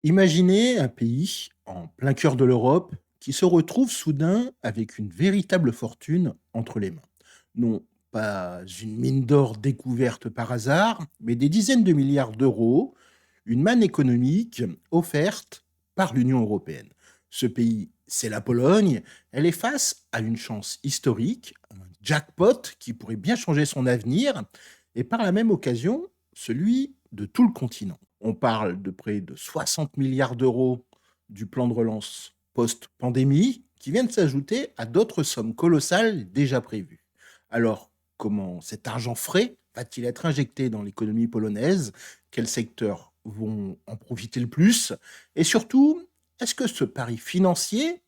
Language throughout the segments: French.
Imaginez un pays en plein cœur de l'Europe qui se retrouve soudain avec une véritable fortune entre les mains. Non pas une mine d'or découverte par hasard, mais des dizaines de milliards d'euros, une manne économique offerte par l'Union européenne. Ce pays, c'est la Pologne. Elle est face à une chance historique, un jackpot qui pourrait bien changer son avenir, et par la même occasion, celui de tout le continent. On parle de près de 60 milliards d'euros du plan de relance post-pandémie qui viennent s'ajouter à d'autres sommes colossales déjà prévues. Alors, comment cet argent frais va-t-il être injecté dans l'économie polonaise? Quels secteurs vont en profiter le plus? Et surtout, est-ce que ce pari financier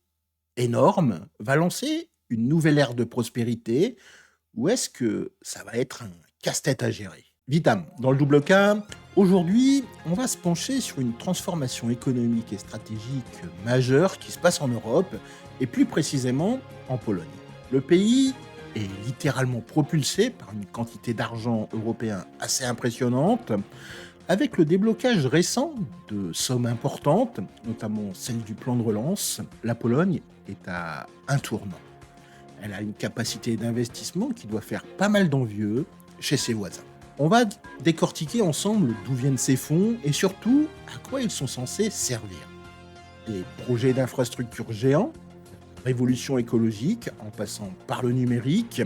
énorme va lancer une nouvelle ère de prospérité ou est-ce que ça va être un casse-tête à gérer? Vitam, dans le double cas, aujourd'hui, on va se pencher sur une transformation économique et stratégique majeure qui se passe en Europe, et plus précisément en Pologne. Le pays est littéralement propulsé par une quantité d'argent européen assez impressionnante, avec le déblocage récent de sommes importantes, notamment celle du plan de relance. La Pologne est à un tournant. Elle a une capacité d'investissement qui doit faire pas mal d'envieux chez ses voisins. On va décortiquer ensemble d'où viennent ces fonds et surtout à quoi ils sont censés servir. Des projets d'infrastructures géants, révolution écologique en passant par le numérique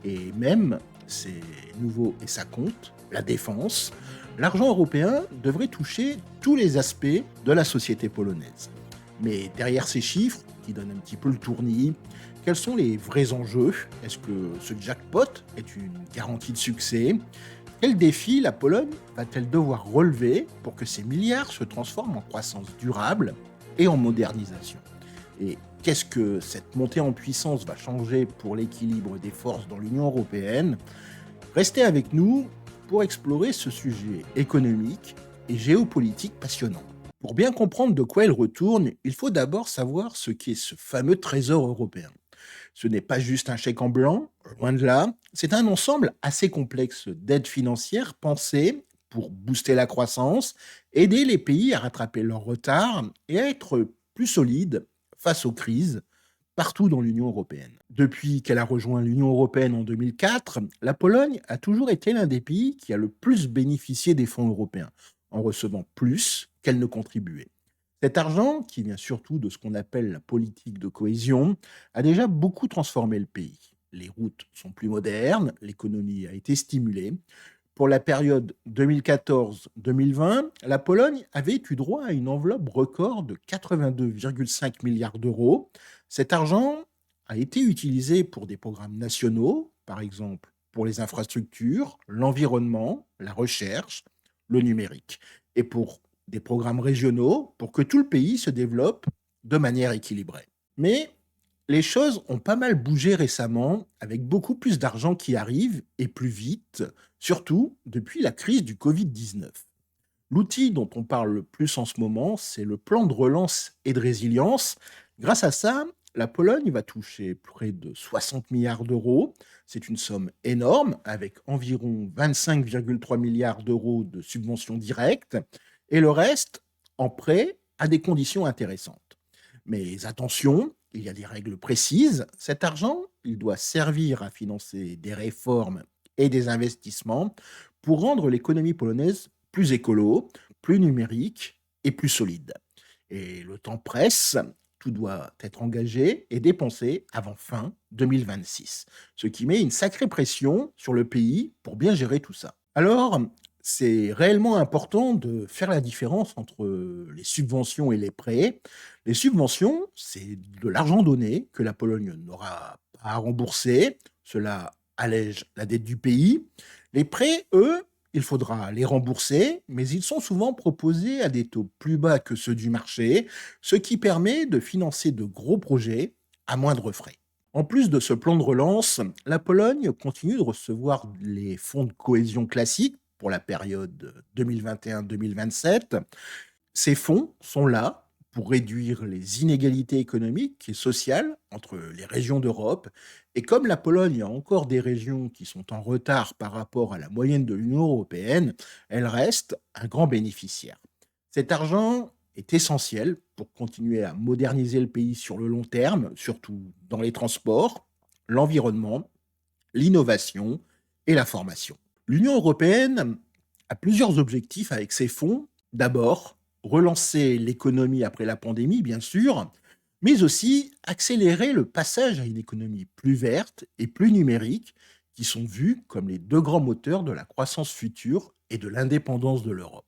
et même, c'est nouveau et ça compte, la défense. L'argent européen devrait toucher tous les aspects de la société polonaise. Mais derrière ces chiffres, qui donnent un petit peu le tournis, quels sont les vrais enjeux? Est-ce que ce jackpot est une garantie de succès? Quel défi la Pologne va-t-elle devoir relever pour que ces milliards se transforment en croissance durable et en modernisation? Et qu'est-ce que cette montée en puissance va changer pour l'équilibre des forces dans l'Union européenne? Restez avec nous pour explorer ce sujet économique et géopolitique passionnant. Pour bien comprendre de quoi il retourne, il faut d'abord savoir ce qu'est ce fameux trésor européen. Ce n'est pas juste un chèque en blanc, loin de là, c'est un ensemble assez complexe d'aides financières pensées pour booster la croissance, aider les pays à rattraper leur retard et à être plus solides face aux crises partout dans l'Union européenne. Depuis qu'elle a rejoint l'Union européenne en 2004, la Pologne a toujours été l'un des pays qui a le plus bénéficié des fonds européens, en recevant plus qu'elle ne contribuait. Cet argent, qui vient surtout de ce qu'on appelle la politique de cohésion, a déjà beaucoup transformé le pays. Les routes sont plus modernes, l'économie a été stimulée. Pour la période 2014-2020, la Pologne avait eu droit à une enveloppe record de 82,5 milliards d'euros. Cet argent a été utilisé pour des programmes nationaux, par exemple pour les infrastructures, l'environnement, la recherche, le numérique, et pour des programmes régionaux pour que tout le pays se développe de manière équilibrée. Mais les choses ont pas mal bougé récemment, avec beaucoup plus d'argent qui arrive et plus vite, surtout depuis la crise du Covid-19. L'outil dont on parle le plus en ce moment, c'est le plan de relance et de résilience. Grâce à ça, la Pologne va toucher près de 60 milliards d'euros. C'est une somme énorme, avec environ 25,3 milliards d'euros de subventions directes, et le reste en prêt à des conditions intéressantes. Mais attention, il y a des règles précises. Cet argent, il doit servir à financer des réformes et des investissements pour rendre l'économie polonaise plus écolo, plus numérique et plus solide. Et le temps presse, tout doit être engagé et dépensé avant fin 2026, ce qui met une sacrée pression sur le pays pour bien gérer tout ça. Alors, c'est réellement important de faire la différence entre les subventions et les prêts. Les subventions, c'est de l'argent donné que la Pologne n'aura pas à rembourser. Cela allège la dette du pays. Les prêts, eux, il faudra les rembourser, mais ils sont souvent proposés à des taux plus bas que ceux du marché, ce qui permet de financer de gros projets à moindre frais. En plus de ce plan de relance, la Pologne continue de recevoir les fonds de cohésion classiques pour la période 2021-2027. Ces fonds sont là pour réduire les inégalités économiques et sociales entre les régions d'Europe. Et comme la Pologne a encore des régions qui sont en retard par rapport à la moyenne de l'Union européenne, elle reste un grand bénéficiaire. Cet argent, est essentielle pour continuer à moderniser le pays sur le long terme, surtout dans les transports, l'environnement, l'innovation et la formation. L'Union européenne a plusieurs objectifs avec ses fonds. D'abord, relancer l'économie après la pandémie, bien sûr, mais aussi accélérer le passage à une économie plus verte et plus numérique, qui sont vus comme les deux grands moteurs de la croissance future et de l'indépendance de l'Europe.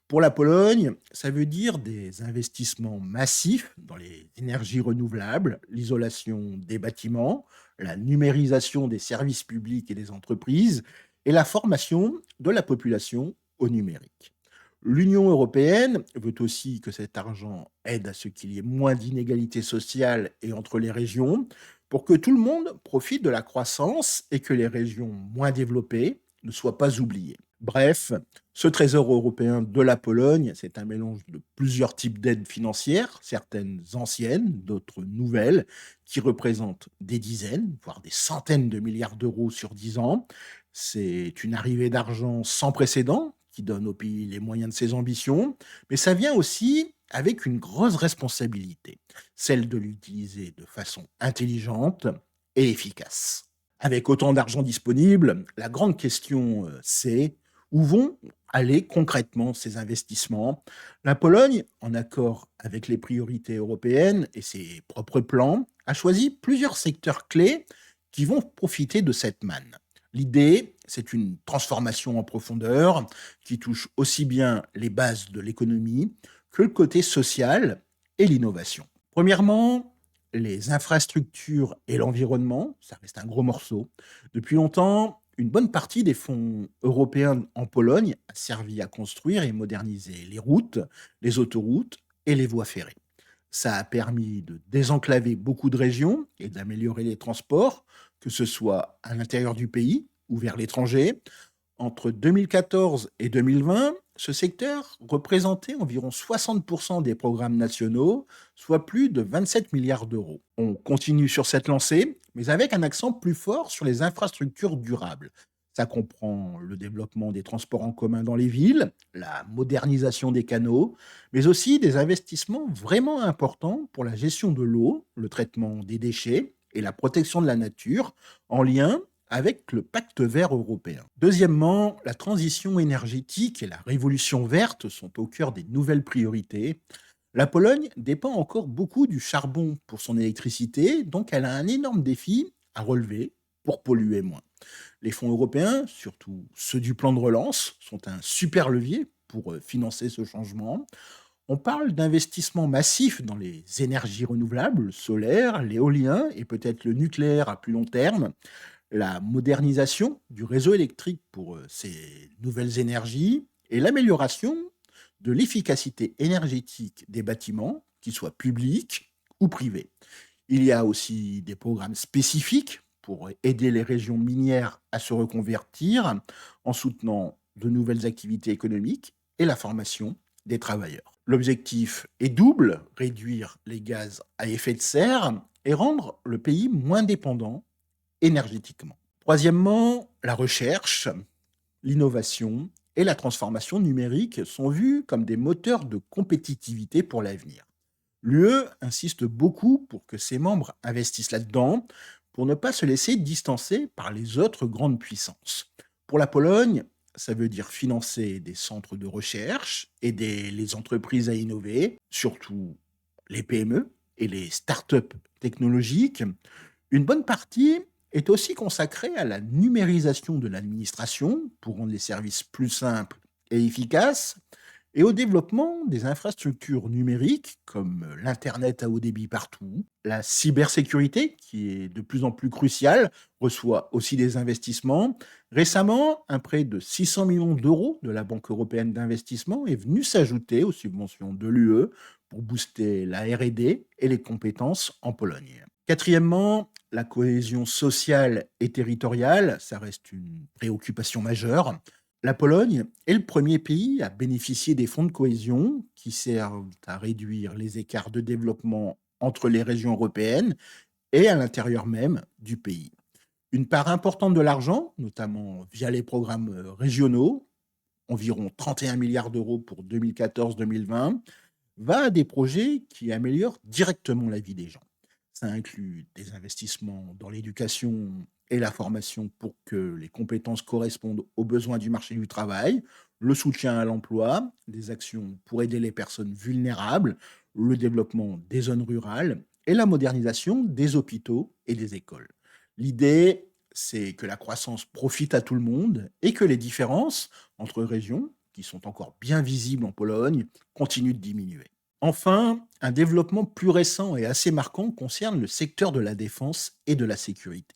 Pour la Pologne, ça veut dire des investissements massifs dans les énergies renouvelables, l'isolation des bâtiments, la numérisation des services publics et des entreprises, et la formation de la population au numérique. L'Union européenne veut aussi que cet argent aide à ce qu'il y ait moins d'inégalités sociales et entre les régions, pour que tout le monde profite de la croissance et que les régions moins développées ne soient pas oubliées. Bref, ce trésor européen de la Pologne, c'est un mélange de plusieurs types d'aides financières, certaines anciennes, d'autres nouvelles, qui représentent des dizaines, voire des centaines de milliards d'euros sur 10 ans. C'est une arrivée d'argent sans précédent qui donne au pays les moyens de ses ambitions, mais ça vient aussi avec une grosse responsabilité, celle de l'utiliser de façon intelligente et efficace. Avec autant d'argent disponible, la grande question, c'est où vont aller concrètement ces investissements? La Pologne, en accord avec les priorités européennes et ses propres plans, a choisi plusieurs secteurs clés qui vont profiter de cette manne. L'idée, c'est une transformation en profondeur qui touche aussi bien les bases de l'économie que le côté social et l'innovation. Premièrement, les infrastructures et l'environnement, ça reste un gros morceau. Depuis longtemps, une bonne partie des fonds européens en Pologne a servi à construire et moderniser les routes, les autoroutes et les voies ferrées. Ça a permis de désenclaver beaucoup de régions et d'améliorer les transports, que ce soit à l'intérieur du pays ou vers l'étranger. Entre 2014 et 2020, ce secteur représentait environ 60% des programmes nationaux, soit plus de 27 milliards d'euros. On continue sur cette lancée, mais avec un accent plus fort sur les infrastructures durables. Ça comprend le développement des transports en commun dans les villes, la modernisation des canaux, mais aussi des investissements vraiment importants pour la gestion de l'eau, le traitement des déchets et la protection de la nature, en lien avec le pacte vert européen. Deuxièmement, la transition énergétique et la révolution verte sont au cœur des nouvelles priorités. La Pologne dépend encore beaucoup du charbon pour son électricité, donc elle a un énorme défi à relever pour polluer moins. Les fonds européens, surtout ceux du plan de relance, sont un super levier pour financer ce changement. On parle d'investissements massifs dans les énergies renouvelables, le solaire, l'éolien et peut-être le nucléaire à plus long terme, la modernisation du réseau électrique pour ces nouvelles énergies et l'amélioration de l'efficacité énergétique des bâtiments, qu'ils soient publics ou privés. Il y a aussi des programmes spécifiques pour aider les régions minières à se reconvertir en soutenant de nouvelles activités économiques et la formation des travailleurs. L'objectif est double, réduire les gaz à effet de serre et rendre le pays moins dépendant énergétiquement. Troisièmement, la recherche, l'innovation et la transformation numérique sont vus comme des moteurs de compétitivité pour l'avenir. L'UE insiste beaucoup pour que ses membres investissent là-dedans, pour ne pas se laisser distancer par les autres grandes puissances. Pour la Pologne, ça veut dire financer des centres de recherche, aider les entreprises à innover, surtout les PME et les start-up technologiques. Une bonne partie est aussi consacrée à la numérisation de l'administration pour rendre les services plus simples et efficaces, et au développement des infrastructures numériques comme l'Internet à haut débit partout. La cybersécurité, qui est de plus en plus cruciale, reçoit aussi des investissements. Récemment, un prêt de 600 millions d'euros de la Banque européenne d'investissement est venu s'ajouter aux subventions de l'UE pour booster la R&D et les compétences en Pologne. Quatrièmement, la cohésion sociale et territoriale, ça reste une préoccupation majeure. La Pologne est le premier pays à bénéficier des fonds de cohésion qui servent à réduire les écarts de développement entre les régions européennes et à l'intérieur même du pays. Une part importante de l'argent, notamment via les programmes régionaux, environ 31 milliards d'euros pour 2014-2020, va à des projets qui améliorent directement la vie des gens. Ça inclut des investissements dans l'éducation et la formation pour que les compétences correspondent aux besoins du marché du travail, le soutien à l'emploi, des actions pour aider les personnes vulnérables, le développement des zones rurales et la modernisation des hôpitaux et des écoles. L'idée, c'est que la croissance profite à tout le monde et que les différences entre régions, qui sont encore bien visibles en Pologne, continuent de diminuer. Enfin, un développement plus récent et assez marquant concerne le secteur de la défense et de la sécurité.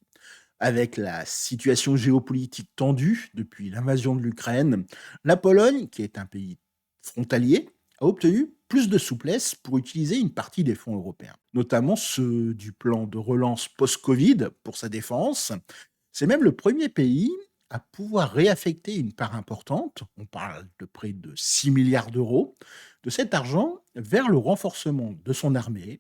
Avec la situation géopolitique tendue depuis l'invasion de l'Ukraine, la Pologne, qui est un pays frontalier, a obtenu plus de souplesse pour utiliser une partie des fonds européens, notamment ceux du plan de relance post-Covid pour sa défense. C'est même le premier pays à pouvoir réaffecter une part importante, on parle de près de 6 milliards d'euros, de cet argent vers le renforcement de son armée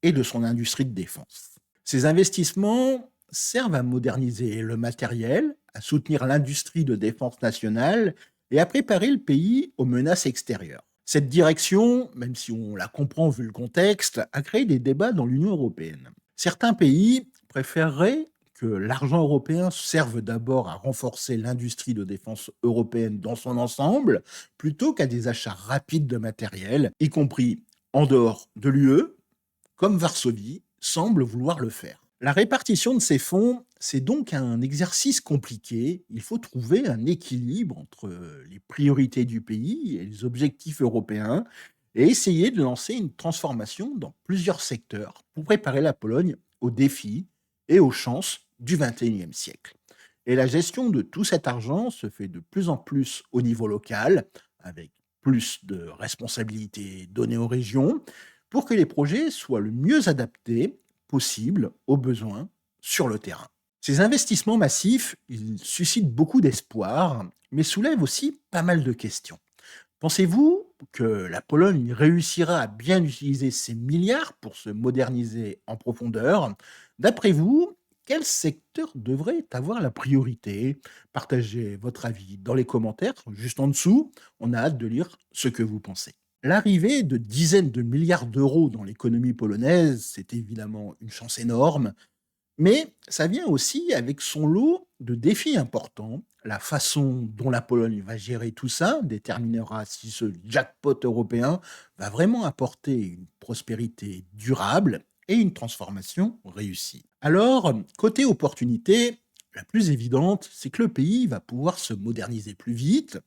et de son industrie de défense. Ces investissements servent à moderniser le matériel, à soutenir l'industrie de défense nationale et à préparer le pays aux menaces extérieures. Cette direction, même si on la comprend vu le contexte, a créé des débats dans l'Union européenne. Certains pays préféreraient que l'argent européen serve d'abord à renforcer l'industrie de défense européenne dans son ensemble, plutôt qu'à des achats rapides de matériel, y compris en dehors de l'UE, comme Varsovie semble vouloir le faire. La répartition de ces fonds, c'est donc un exercice compliqué. Il faut trouver un équilibre entre les priorités du pays et les objectifs européens et essayer de lancer une transformation dans plusieurs secteurs pour préparer la Pologne aux défis et aux chances du XXIe siècle. Et la gestion de tout cet argent se fait de plus en plus au niveau local, avec plus de responsabilités données aux régions, pour que les projets soient le mieux adaptés possible aux besoins sur le terrain. Ces investissements massifs, ils suscitent beaucoup d'espoir, mais soulèvent aussi pas mal de questions. Pensez-vous que la Pologne réussira à bien utiliser ces milliards pour se moderniser en profondeur? D'après vous, quel secteur devrait avoir la priorité? Partagez votre avis dans les commentaires, juste en dessous. On a hâte de lire ce que vous pensez. L'arrivée de dizaines de milliards d'euros dans l'économie polonaise, c'est évidemment une chance énorme, mais ça vient aussi avec son lot de défis importants. La façon dont la Pologne va gérer tout ça déterminera si ce jackpot européen va vraiment apporter une prospérité durable et une transformation réussie. Alors, côté opportunité, la plus évidente, c'est que le pays va pouvoir se moderniser plus vite.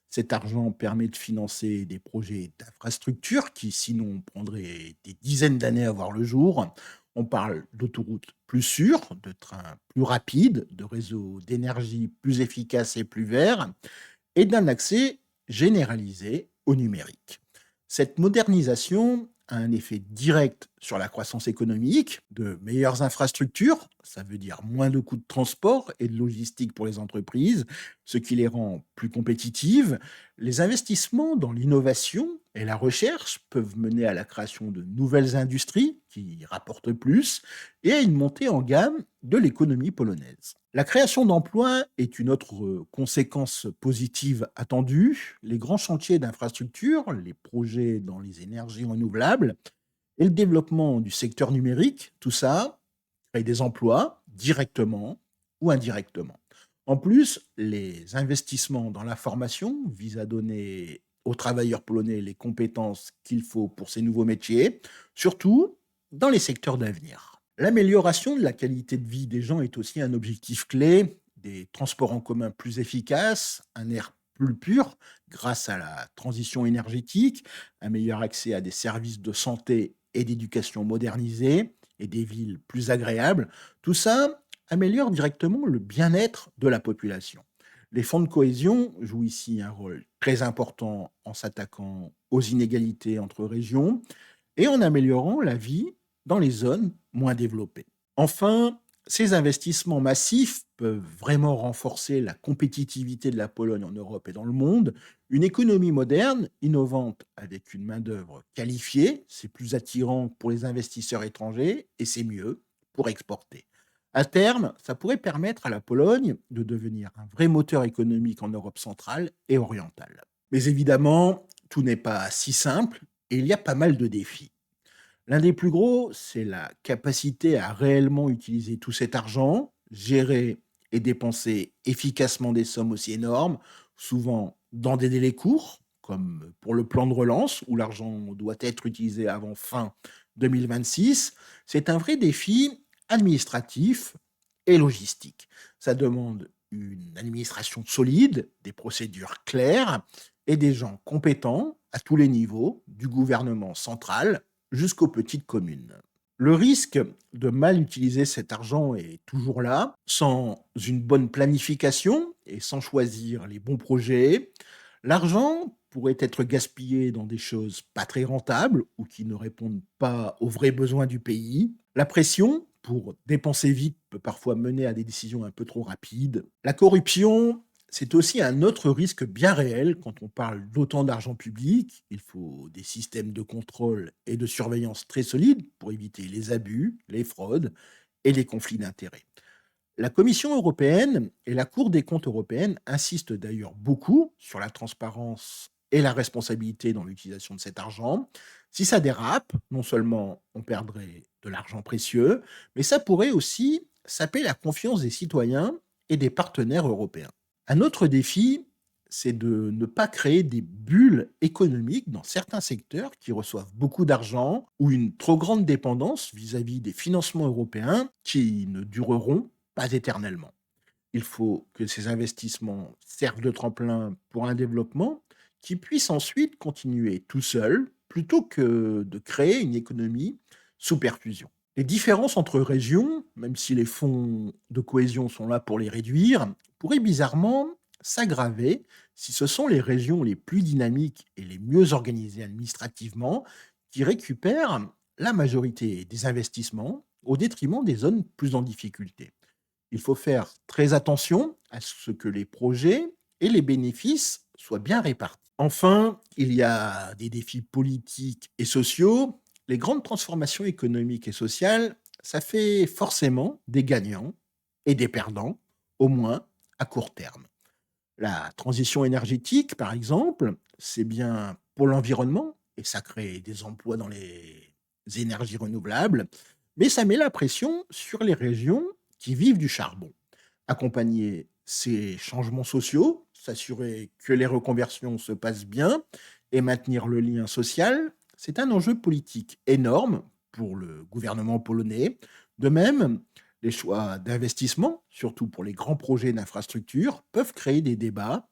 Cet argent permet de financer des projets d'infrastructure qui sinon prendraient des dizaines d'années à voir le jour. On parle d'autoroutes plus sûres, de trains plus rapides, de réseaux d'énergie plus efficaces et plus verts, et d'un accès généralisé au numérique. Cette modernisation a un effet direct sur la croissance économique, de meilleures infrastructures, ça veut dire moins de coûts de transport et de logistique pour les entreprises, ce qui les rend plus compétitives. Les investissements dans l'innovation et la recherche peuvent mener à la création de nouvelles industries qui rapportent plus et à une montée en gamme de l'économie polonaise. La création d'emplois est une autre conséquence positive attendue. Les grands chantiers d'infrastructures, les projets dans les énergies renouvelables et le développement du secteur numérique, tout ça crée des emplois directement ou indirectement. En plus, les investissements dans la formation visent à donner aux travailleurs polonais les compétences qu'il faut pour ces nouveaux métiers, surtout dans les secteurs d'avenir. L'amélioration de la qualité de vie des gens est aussi un objectif clé. Des transports en commun plus efficaces, un air plus pur grâce à la transition énergétique, un meilleur accès à des services de santé et d'éducation modernisés et des villes plus agréables. Tout ça améliore directement le bien-être de la population. Les fonds de cohésion jouent ici un rôle très important en s'attaquant aux inégalités entre régions et en améliorant la vie dans les zones moins développées. Enfin, ces investissements massifs peuvent vraiment renforcer la compétitivité de la Pologne en Europe et dans le monde. Une économie moderne, innovante, avec une main-d'œuvre qualifiée, c'est plus attirant pour les investisseurs étrangers et c'est mieux pour exporter. À terme, ça pourrait permettre à la Pologne de devenir un vrai moteur économique en Europe centrale et orientale. Mais évidemment, tout n'est pas si simple et il y a pas mal de défis. L'un des plus gros, c'est la capacité à réellement utiliser tout cet argent, gérer et dépenser efficacement des sommes aussi énormes, souvent dans des délais courts, comme pour le plan de relance, où l'argent doit être utilisé avant fin 2026. C'est un vrai défi administratif et logistique. Ça demande une administration solide, des procédures claires et des gens compétents à tous les niveaux, du gouvernement central jusqu'aux petites communes. Le risque de mal utiliser cet argent est toujours là. Sans une bonne planification et sans choisir les bons projets, l'argent pourrait être gaspillé dans des choses pas très rentables ou qui ne répondent pas aux vrais besoins du pays. La pression pour dépenser vite peut parfois mener à des décisions un peu trop rapides. La corruption, c'est aussi un autre risque bien réel quand on parle d'autant d'argent public. Il faut des systèmes de contrôle et de surveillance très solides pour éviter les abus, les fraudes et les conflits d'intérêts. La Commission européenne et la Cour des comptes européenne insistent d'ailleurs beaucoup sur la transparence et la responsabilité dans l'utilisation de cet argent. Si ça dérape, non seulement on perdrait de l'argent précieux, mais ça pourrait aussi saper la confiance des citoyens et des partenaires européens. Un autre défi, c'est de ne pas créer des bulles économiques dans certains secteurs qui reçoivent beaucoup d'argent ou une trop grande dépendance vis-à-vis des financements européens qui ne dureront pas éternellement. Il faut que ces investissements servent de tremplin pour un développement qui puisse ensuite continuer tout seul plutôt que de créer une économie sous perfusion. Les différences entre régions, même si les fonds de cohésion sont là pour les réduire, pourraient bizarrement s'aggraver si ce sont les régions les plus dynamiques et les mieux organisées administrativement qui récupèrent la majorité des investissements au détriment des zones plus en difficulté. Il faut faire très attention à ce que les projets et les bénéfices soient bien répartis. Enfin, il y a des défis politiques et sociaux. Les grandes transformations économiques et sociales, ça fait forcément des gagnants et des perdants, au moins à court terme. La transition énergétique, par exemple, c'est bien pour l'environnement et ça crée des emplois dans les énergies renouvelables, mais ça met la pression sur les régions qui vivent du charbon. Accompagner ces changements sociaux, s'assurer que les reconversions se passent bien et maintenir le lien social, c'est un enjeu politique énorme pour le gouvernement polonais. De même, les choix d'investissement, surtout pour les grands projets d'infrastructure, peuvent créer des débats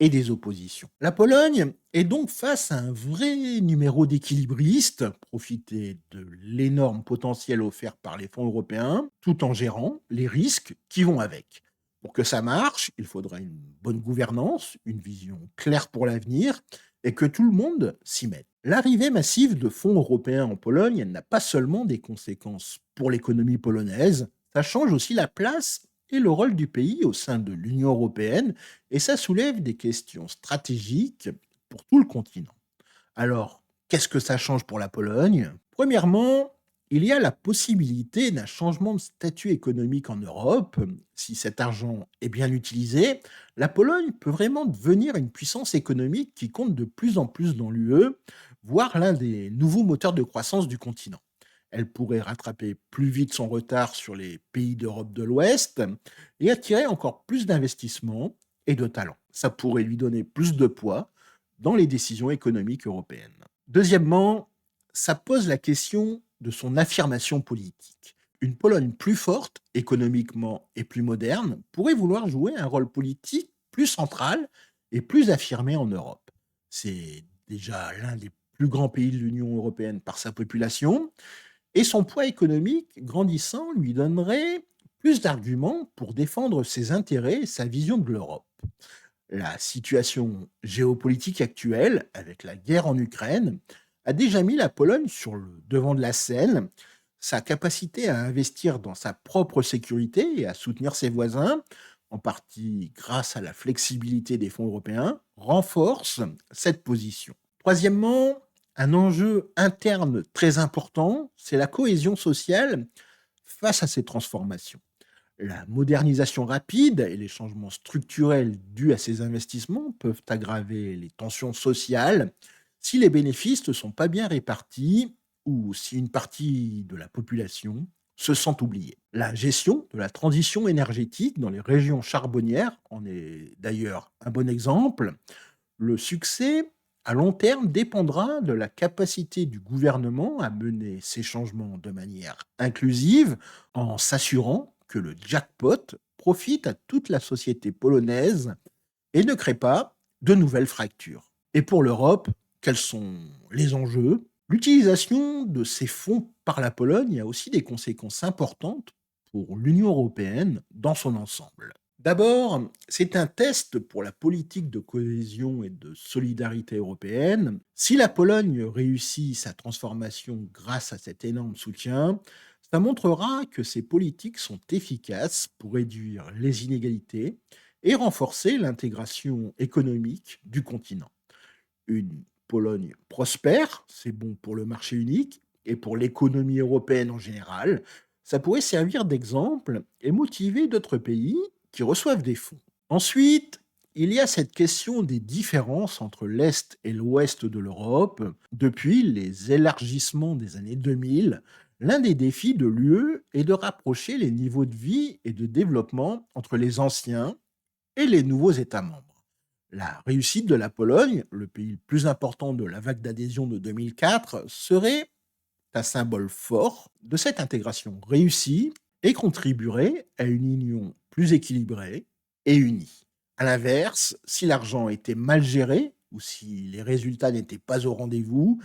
et des oppositions. La Pologne est donc face à un vrai numéro d'équilibriste, profiter de l'énorme potentiel offert par les fonds européens, tout en gérant les risques qui vont avec. Pour que ça marche, il faudra une bonne gouvernance, une vision claire pour l'avenir et que tout le monde s'y mette. L'arrivée massive de fonds européens en Pologne, elle n'a pas seulement des conséquences pour l'économie polonaise, ça change aussi la place et le rôle du pays au sein de l'Union européenne et ça soulève des questions stratégiques pour tout le continent. Alors, qu'est-ce que ça change pour la Pologne? Premièrement, il y a la possibilité d'un changement de statut économique en Europe. Si cet argent est bien utilisé, la Pologne peut vraiment devenir une puissance économique qui compte de plus en plus dans l'UE, voire l'un des nouveaux moteurs de croissance du continent. Elle pourrait rattraper plus vite son retard sur les pays d'Europe de l'Ouest et attirer encore plus d'investissements et de talents. Ça pourrait lui donner plus de poids dans les décisions économiques européennes. Deuxièmement, ça pose la question de son affirmation politique. Une Pologne plus forte, économiquement et plus moderne, pourrait vouloir jouer un rôle politique plus central et plus affirmé en Europe. C'est déjà l'un des plus grands pays de l'Union européenne par sa population, et son poids économique grandissant lui donnerait plus d'arguments pour défendre ses intérêts et sa vision de l'Europe. La situation géopolitique actuelle, avec la guerre en Ukraine, a déjà mis la Pologne sur le devant de la scène. Sa capacité à investir dans sa propre sécurité et à soutenir ses voisins, en partie grâce à la flexibilité des fonds européens, renforce cette position. Troisièmement, un enjeu interne très important, c'est la cohésion sociale face à ces transformations. La modernisation rapide et les changements structurels dus à ces investissements peuvent aggraver les tensions sociales si les bénéfices ne sont pas bien répartis ou si une partie de la population se sent oubliée. La gestion de la transition énergétique dans les régions charbonnières en est d'ailleurs un bon exemple. Le succès à long terme dépendra de la capacité du gouvernement à mener ces changements de manière inclusive en s'assurant que le jackpot profite à toute la société polonaise et ne crée pas de nouvelles fractures. Et pour l'Europe, quels sont les enjeux? L'utilisation de ces fonds par la Pologne a aussi des conséquences importantes pour l'Union européenne dans son ensemble. D'abord, c'est un test pour la politique de cohésion et de solidarité européenne. Si la Pologne réussit sa transformation grâce à cet énorme soutien, ça montrera que ces politiques sont efficaces pour réduire les inégalités et renforcer l'intégration économique du continent. Une Pologne prospère, c'est bon pour le marché unique et pour l'économie européenne en général. Ça pourrait servir d'exemple et motiver d'autres pays qui reçoivent des fonds. Ensuite, il y a cette question des différences entre l'Est et l'Ouest de l'Europe. Depuis les élargissements des années 2000, l'un des défis de l'UE est de rapprocher les niveaux de vie et de développement entre les anciens et les nouveaux États membres. La réussite de la Pologne, le pays le plus important de la vague d'adhésion de 2004, serait un symbole fort de cette intégration réussie et contribuerait à une union plus équilibrée et unie. À l'inverse, si l'argent était mal géré ou si les résultats n'étaient pas au rendez-vous,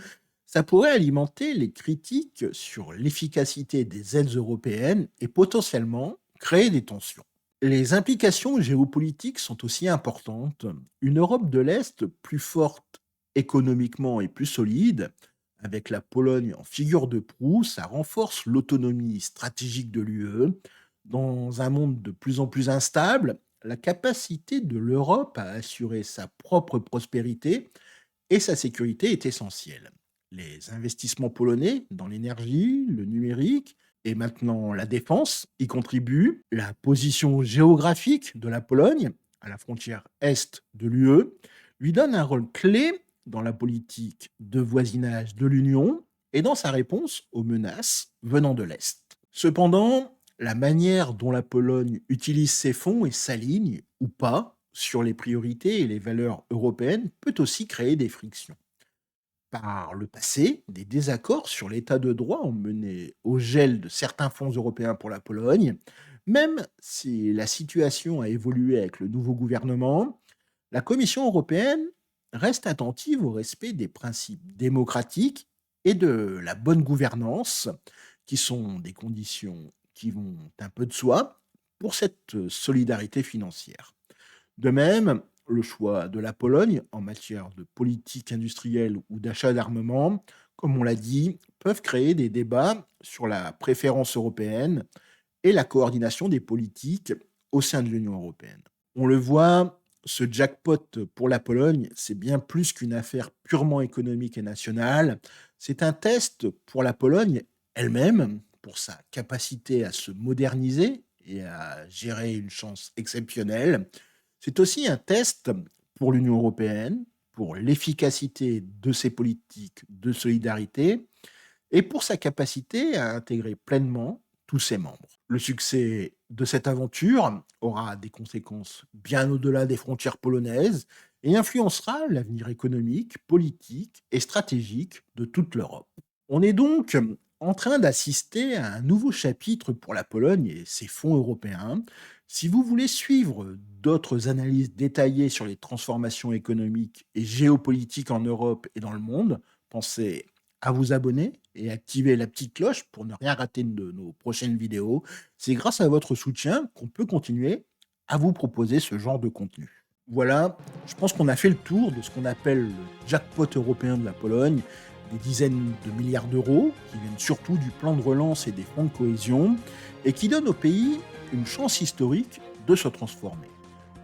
ça pourrait alimenter les critiques sur l'efficacité des aides européennes et potentiellement créer des tensions. Les implications géopolitiques sont aussi importantes. Une Europe de l'Est plus forte économiquement et plus solide, avec la Pologne en figure de proue, ça renforce l'autonomie stratégique de l'UE. Dans un monde de plus en plus instable, la capacité de l'Europe à assurer sa propre prospérité et sa sécurité est essentielle. Les investissements polonais dans l'énergie, le numérique et maintenant la défense y contribuent. La position géographique de la Pologne, à la frontière est de l'UE, lui donne un rôle clé dans la politique de voisinage de l'Union et dans sa réponse aux menaces venant de l'Est. Cependant, la manière dont la Pologne utilise ses fonds et s'aligne ou pas sur les priorités et les valeurs européennes peut aussi créer des frictions. Par le passé, des désaccords sur l'état de droit ont mené au gel de certains fonds européens pour la Pologne. Même si la situation a évolué avec le nouveau gouvernement, la Commission européenne reste attentive au respect des principes démocratiques et de la bonne gouvernance, qui sont des conditions qui vont un peu de soi pour cette solidarité financière. De même, le choix de la Pologne en matière de politique industrielle ou d'achat d'armement, comme on l'a dit, peuvent créer des débats sur la préférence européenne et la coordination des politiques au sein de l'Union européenne. On le voit, ce jackpot pour la Pologne, c'est bien plus qu'une affaire purement économique et nationale. C'est un test pour la Pologne elle-même, pour sa capacité à se moderniser et à gérer une chance exceptionnelle. C'est aussi un test pour l'Union européenne, pour l'efficacité de ses politiques de solidarité et pour sa capacité à intégrer pleinement tous ses membres. Le succès de cette aventure aura des conséquences bien au-delà des frontières polonaises et influencera l'avenir économique, politique et stratégique de toute l'Europe. On est donc en train d'assister à un nouveau chapitre pour la Pologne et ses fonds européens. Si vous voulez suivre d'autres analyses détaillées sur les transformations économiques et géopolitiques en Europe et dans le monde, pensez à vous abonner et activer la petite cloche pour ne rien rater de nos prochaines vidéos. C'est grâce à votre soutien qu'on peut continuer à vous proposer ce genre de contenu. Voilà, je pense qu'on a fait le tour de ce qu'on appelle le jackpot européen de la Pologne, des dizaines de milliards d'euros qui viennent surtout du plan de relance et des fonds de cohésion et qui donnent au pays une chance historique de se transformer.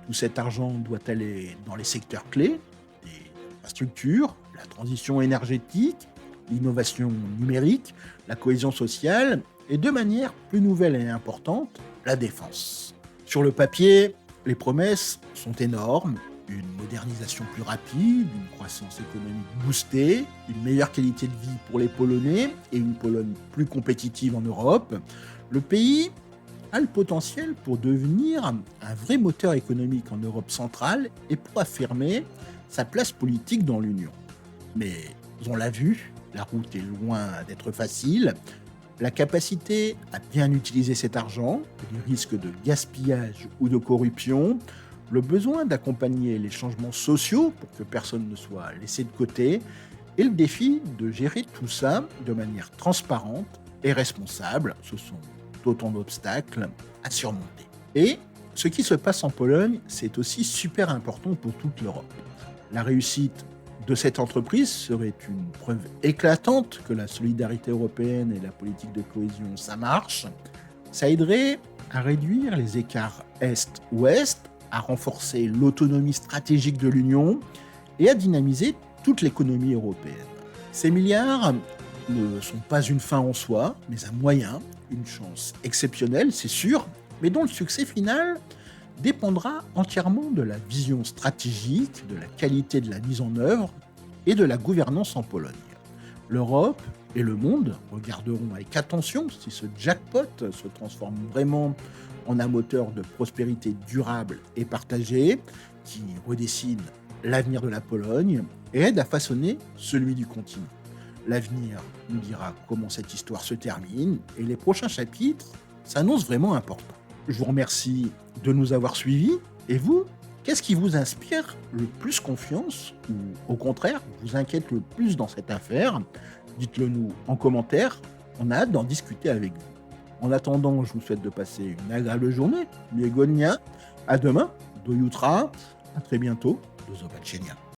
Tout cet argent doit aller dans les secteurs clés, des infrastructures, la transition énergétique, l'innovation numérique, la cohésion sociale et de manière plus nouvelle et importante, la défense. Sur le papier, les promesses sont énormes, une modernisation plus rapide, une croissance économique boostée, une meilleure qualité de vie pour les Polonais et une Pologne plus compétitive en Europe, le pays a le potentiel pour devenir un vrai moteur économique en Europe centrale et pour affirmer sa place politique dans l'Union. Mais on l'a vu, la route est loin d'être facile. La capacité à bien utiliser cet argent, les risques de gaspillage ou de corruption, le besoin d'accompagner les changements sociaux pour que personne ne soit laissé de côté, et le défi de gérer tout ça de manière transparente et responsable, ce sont autant d'obstacles à surmonter. Et ce qui se passe en Pologne, c'est aussi super important pour toute l'Europe. La réussite de cette entreprise serait une preuve éclatante que la solidarité européenne et la politique de cohésion, ça marche. Ça aiderait à réduire les écarts Est-Ouest, à renforcer l'autonomie stratégique de l'Union et à dynamiser toute l'économie européenne. Ces milliards ne sont pas une fin en soi, mais un moyen, une chance exceptionnelle, c'est sûr, mais dont le succès final dépendra entièrement de la vision stratégique, de la qualité de la mise en œuvre et de la gouvernance en Pologne. L'Europe et le monde regarderont avec attention si ce jackpot se transforme vraiment en un moteur de prospérité durable et partagée qui redessine l'avenir de la Pologne et aide à façonner celui du continent. L'avenir nous dira comment cette histoire se termine et les prochains chapitres s'annoncent vraiment importants. Je vous remercie de nous avoir suivis. Et vous, qu'est-ce qui vous inspire le plus confiance ou au contraire vous inquiète le plus dans cette affaire? Dites-le nous en commentaire. On a hâte d'en discuter avec vous. En attendant, je vous souhaite de passer une agréable journée. Miłego dnia. À demain. Do jutra. À très bientôt. Do zobaczenia.